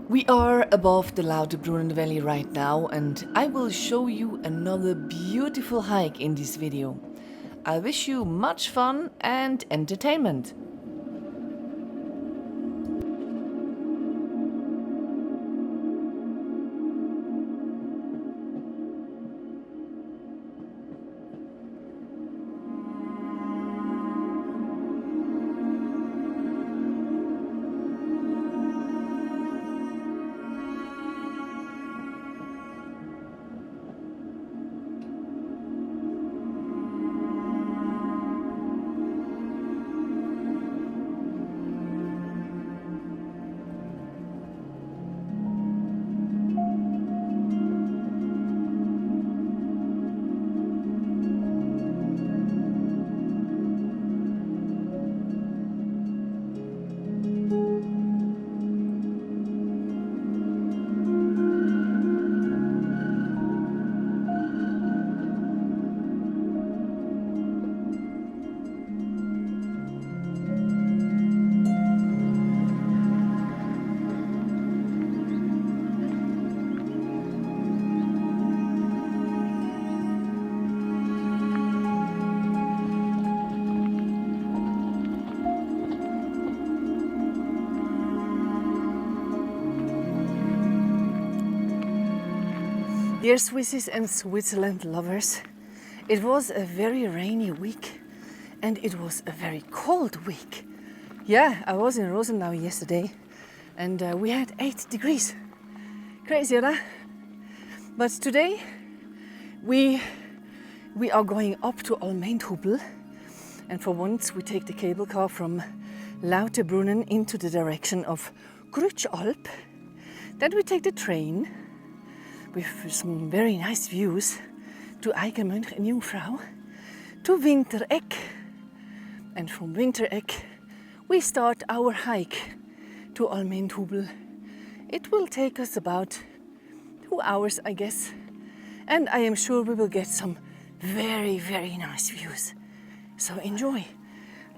We are above the Lauterbrunnen valley right now, and I will show you another beautiful hike in this video. I wish you much fun and entertainment. Dear Swisses and Switzerland lovers, it was a very rainy week and it was a very cold week. Yeah, I was in Rosenau yesterday and we had 8 degrees. Crazy, right? But today we are going up to Allmendhubel, and for once we take the cable car from Lauterbrunnen into the direction of Grütschalp. Then we take the train with some very nice views to Eiger, Mönch and Jungfrau, to Winteregg, and from Winteregg we start our hike to Allmendhubel. It will take us about 2 hours, I guess, and I am sure we will get some very, very nice views. So enjoy.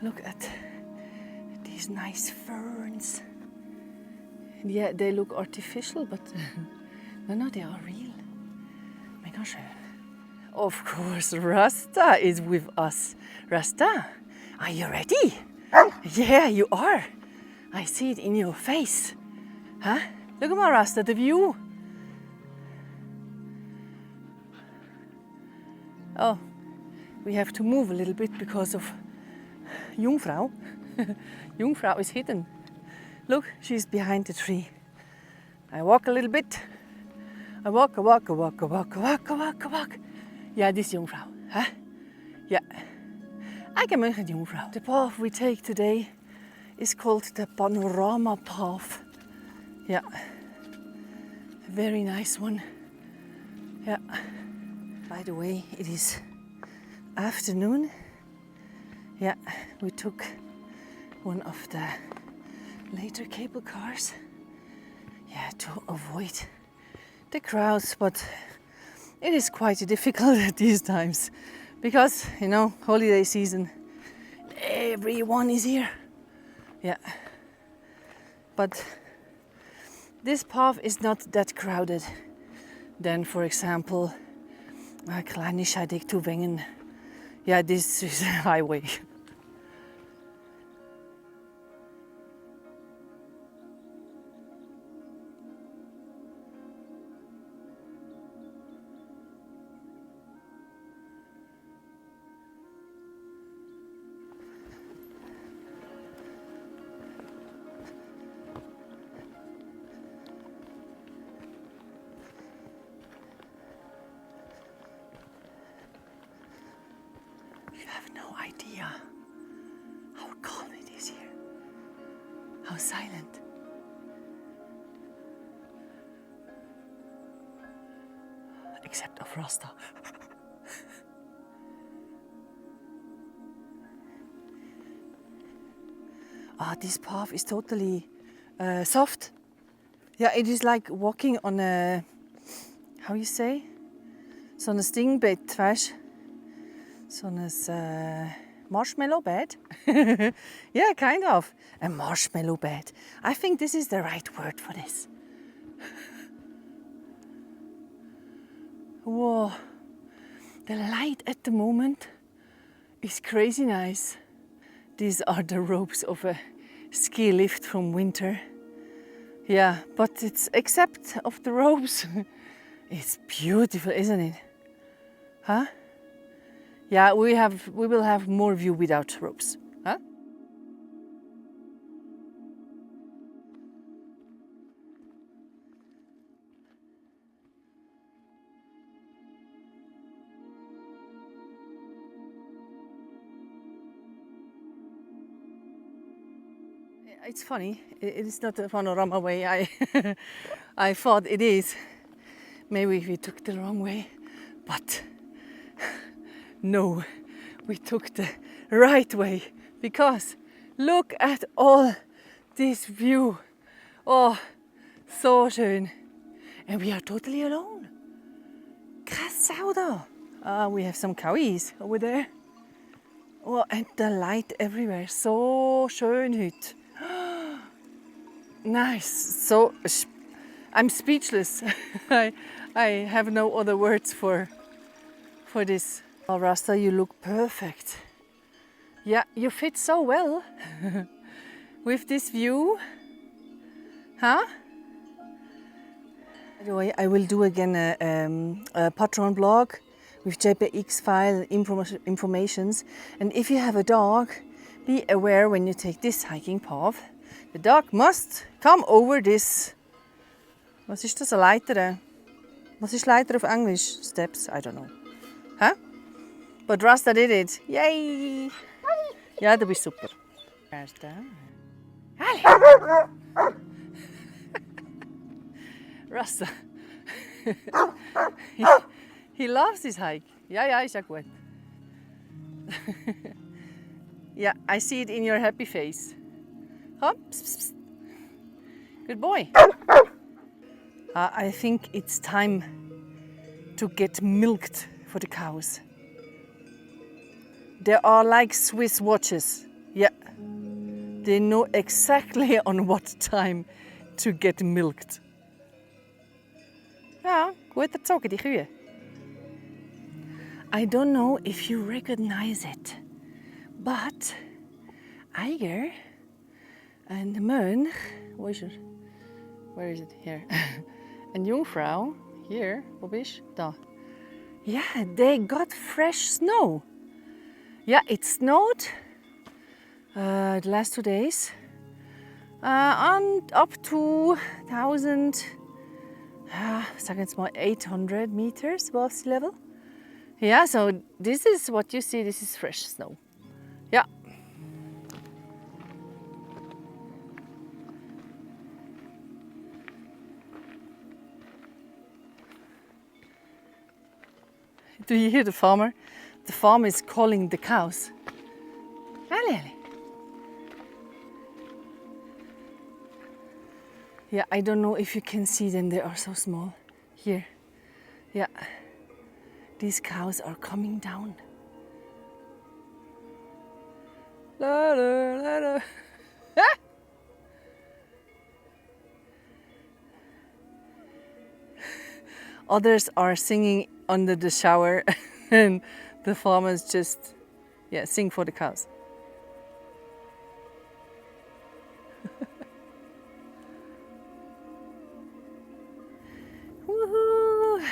Look at these nice ferns. Yeah, they look artificial, but no, they are real. Mega schön. Of course, Rasta is with us. Rasta, are you ready? Yeah, you are. I see it in your face. Huh? Look at my Rasta, the view. Oh, we have to move a little bit because of Jungfrau. Jungfrau is hidden. Look, she's behind the tree. I walk a little bit. I walk. Yeah, this Jungfrau. Huh? Yeah. Eiger, Mönch and Jungfrau. The path we take today is called the Panorama path. Yeah. A very nice one. Yeah. By the way, it is afternoon. Yeah, we took one of the later cable cars. Yeah, to avoid the crowds, but it is quite difficult at these times because, you know, holiday season, everyone is here. Yeah, but this path is not that crowded than, for example, Kleinigkeit to Wengen. Yeah, this is a highway. Idea how calm it is here, how silent. Except of Rasta. This path is totally soft. Yeah, it is like walking on a, how you say? So ein Stingbett, weißt? So ein marshmallow bed. Yeah, kind of. A marshmallow bed. I think this is the right word for this. Whoa, the light at the moment is crazy nice. These are the ropes of a ski lift from winter. Yeah, but it's except of the ropes. It's beautiful, isn't it? Huh? Yeah, we will have more view without ropes. Huh? It's funny. It is not a Panorama way. I thought it is. Maybe we took the wrong way, but no, we took the right way because look at all this view. Oh, so schön. And we are totally alone. Krass Sau da. We have some cowies over there. Oh, and the light everywhere. So schön heute. Nice. So I'm speechless. I have no other words for this. Oh, Rasta, you look perfect. Yeah, you fit so well with this view. Huh? By the way, I will do again a Patreon blog with JPX file informations. And if you have a dog, be aware when you take this hiking path. The dog must come over this. Was ist das? Eine Leiter? Was ist Leiter auf Englisch? Steps? I don't know. Huh? But Rasta did it. Yay! Ja, du bist super. Rasta. Rasta. He loves this hike. Ja, ist ja gut. Yeah, I see it in your happy face. Hop. Good boy. I think it's time to get milked for the cows. They are like Swiss watches. Yeah. They know exactly on what time to get milked. Ja, gut erzogen, die Kühe. I don't know if you recognize it, but Eiger and Mönch, where is it? Here. And Jungfrau, here, wo bist du? Da. Yeah, they got fresh snow. Yeah, it snowed the last 2 days. And up to 800 meters above sea level. Yeah, so this is what you see, this is fresh snow. Yeah. Do you hear the farmer? The farmer is calling the cows. Allez. Yeah, I don't know if you can see them, they are so small. Here. Yeah. These cows are coming down. La, la, la, la. Others are singing under the shower and the farmers just sing for the cows. Woohoo!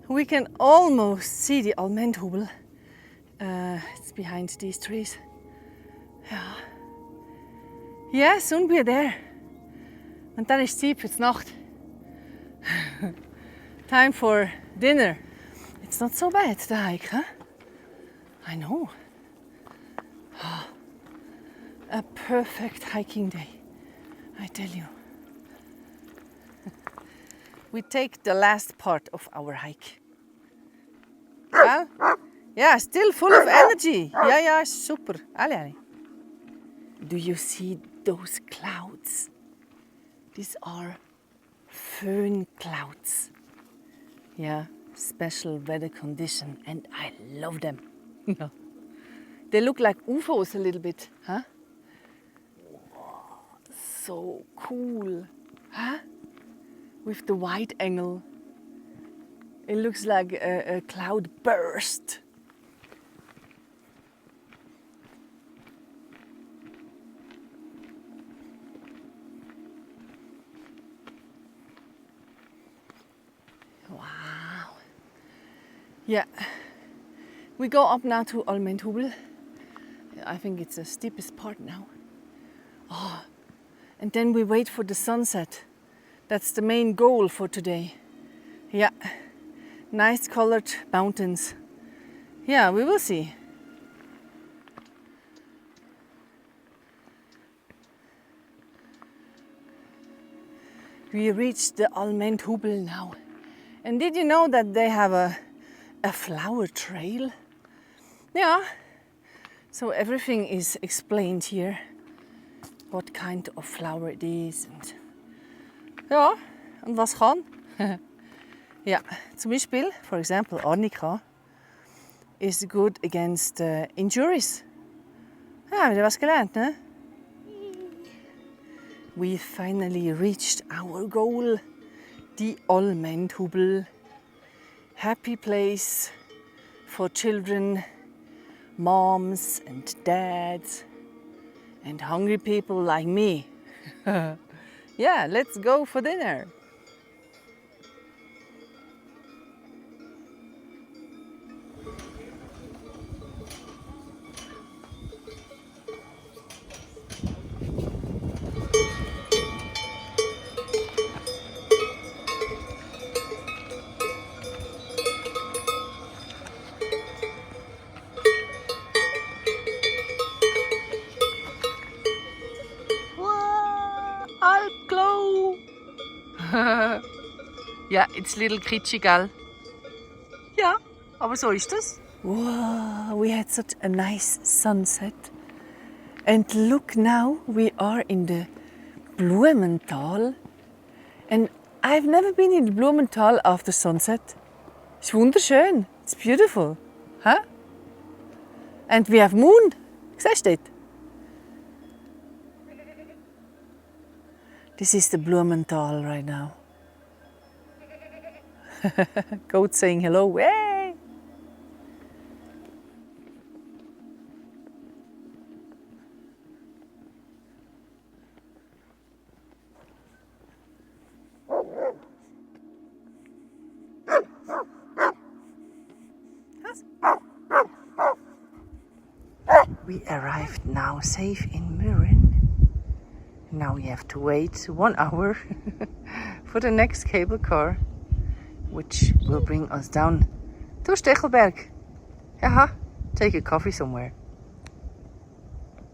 We can almost see the Allmendhubel. It's behind these trees. Ja. Yeah, soon we're there. Und dann ist Zeit für die Nacht. Time for dinner. It's not so bad, the hike, huh? I know. A perfect hiking day, I tell you. We take the last part of our hike. Well, yeah, still full of energy. Yeah, super. Allez. Do you see those clouds? These are Föhn clouds. Yeah, special weather condition, and I love them. They look like UFOs a little bit, huh? Wow, so cool, huh? with the wide angle. It looks like a cloud burst. Wow. Yeah. We go up now to Allmendhubel. I think it's the steepest part now. Oh, and then we wait for the sunset. That's the main goal for today. Yeah, nice colored mountains. Yeah, we will see. We reached the Allmendhubel now. And did you know that they have a flower trail? Yeah. So everything is explained here. What kind of flower it is. And ja, und was kann. Ja, zum Beispiel, for example, Arnica is good against injuries. Ja, wieder was gelernt, ne? We finally reached our goal, the Allmendhubel. Happy place for children, moms and dads, and hungry people like me. Yeah, let's go for dinner. Ja, it's little kitschy, gell? Ja, aber so ist das. Wow, we had such a nice sunset. And look now, we are in the Blumental. And I've never been in the Blumental after sunset. It's wunderschön. It's beautiful. Huh? And we have moon. Siehst du das? This is the Blumental right now. Goat saying hello. Hey! We arrived now safe in Mürren. Now we have to wait 1 hour for the next cable car, which will bring us down to Stechelberg. Haha, take a coffee somewhere.